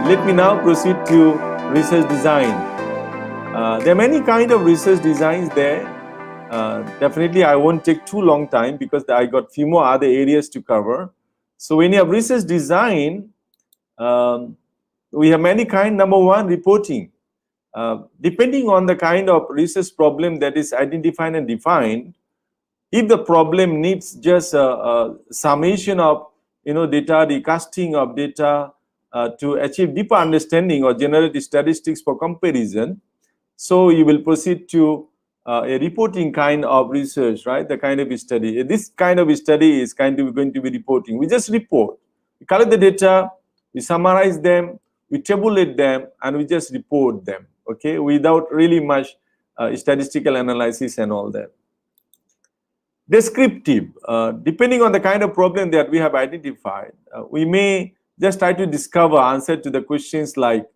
let me now proceed to research design. There are many kind of research designs there. Definitely I won't take too long time because I got few more other areas to cover. So when you have research design, we have many kind. Number one, reporting. Depending on the kind of research problem that is identified and defined, if the problem needs just a summation of data, recasting of data to achieve deeper understanding or generate statistics for comparison, so you will proceed to a reporting kind of research, right? The kind of study. This kind of study is going to be reporting. We just report. We collect the data, we summarize them, we tabulate them, and we just report them, okay? Without really much statistical analysis and all that. Descriptive. Depending on the kind of problem that we have identified, we may just try to discover answer to the questions like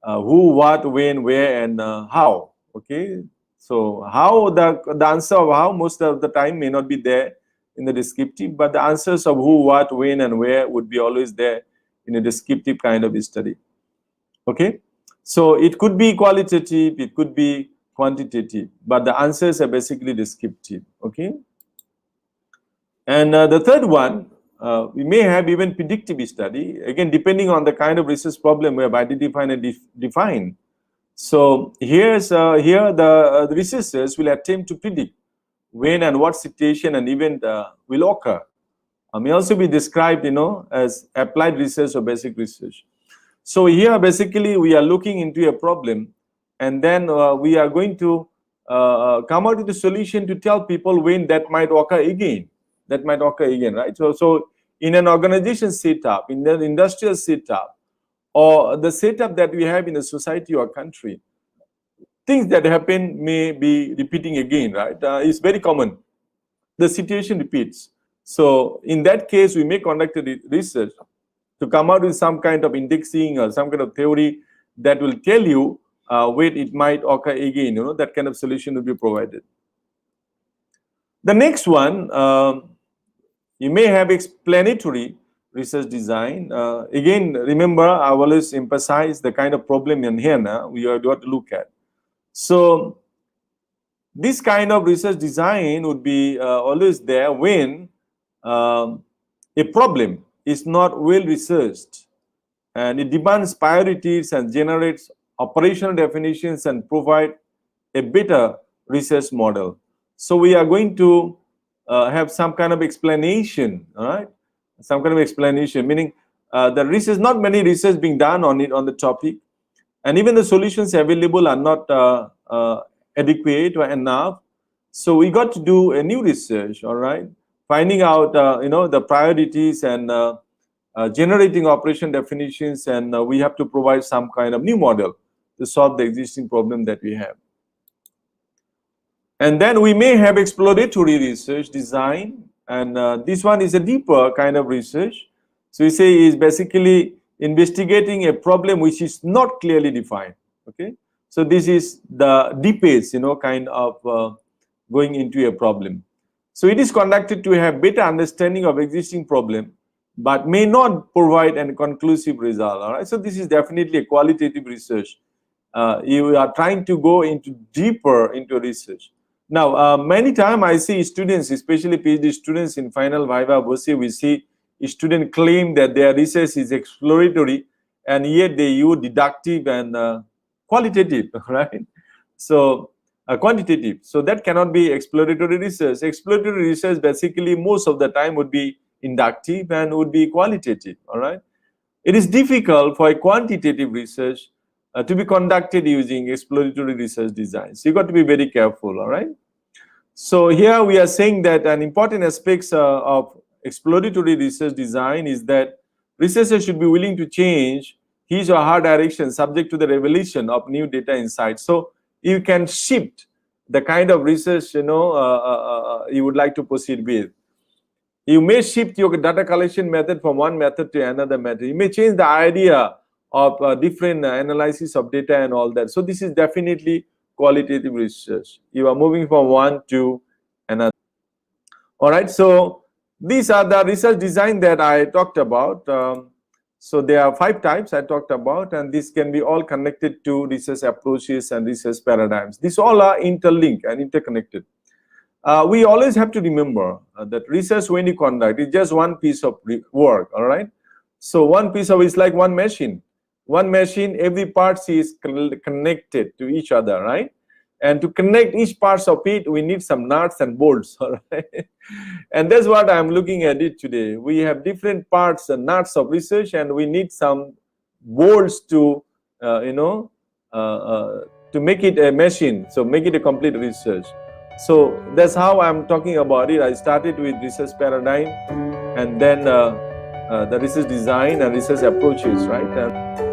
who, what, when, where, and how. Okay, so how, the answer of how most of the time may not be there in the descriptive, but the answers of who, what, when, and where would be always there in a descriptive kind of study. Okay, so it could be qualitative, it could be quantitative, but the answers are basically descriptive. Okay, and the third one, we may have even predictive study, again depending on the kind of research problem we have identified and defined. So here the researchers will attempt to predict when and what situation and event will occur. May also be described as applied research or basic research. So here basically we are looking into a problem, and then we are going to come out with a solution to tell people when that might occur again. That might occur again, right? So in an organization setup, in an industrial setup, or the setup that we have in a society or country, things that happen may be repeating again, right? It's very common. The situation repeats. So in that case, we may conduct a research to come out with some kind of indexing or some kind of theory that will tell you when it might occur again. That kind of solution will be provided. The next one, you may have explanatory research design. Again, remember, I always emphasize the kind of problem in here now we are going to look at. So this kind of research design would be always there when a problem is not well researched and it demands priorities and generates operational definitions and provide a better research model. So we are going to have some kind of explanation, all right? Some kind of explanation, meaning the research, not many research being done on it, on the topic, and even the solutions available are not adequate or enough. So we got to do a new research, all right? Finding out, the priorities and generating operation definitions, and we have to provide some kind of new model to solve the existing problem that we have. And then we may have exploratory research design, and this one is a deeper kind of research. So we say is basically investigating a problem which is not clearly defined. Okay, so this is the deepest, kind of going into a problem. So it is conducted to have better understanding of existing problem, but may not provide a conclusive result. All right, so this is definitely a qualitative research. You are trying to go into deeper into research. Now, many times I see students, especially PhD students in final viva voce, we see students claim that their research is exploratory, and yet they use deductive and qualitative, right? So quantitative. So that cannot be exploratory research. Exploratory research basically most of the time would be inductive and would be qualitative, all right? It is difficult for a quantitative research to be conducted using exploratory research design. So you got to be very careful, all right? So here we are saying that an important aspect of exploratory research design is that researchers should be willing to change his or her direction subject to the revelation of new data insights. So you can shift the kind of research you would like to proceed with. You may shift your data collection method from one method to another method. You may change the idea of different analysis of data and all that. So this is definitely qualitative research. You are moving from one to another. All right, so these are the research design that I talked about. So there are 5 types I talked about, and this can be all connected to research approaches and research paradigms. These all are interlinked and interconnected. We always have to remember that research, when you conduct, is just one piece of work, all right? So one piece of, it's like one machine. One machine, every part is connected to each other, right? And to connect each parts of it, we need some nuts and bolts, all right? And that's what I'm looking at it today. We have different parts and nuts of research, and we need some bolts to, to make it a machine, so make it a complete research. So that's how I'm talking about it. I started with research paradigm, and then the research design and research approaches, right? And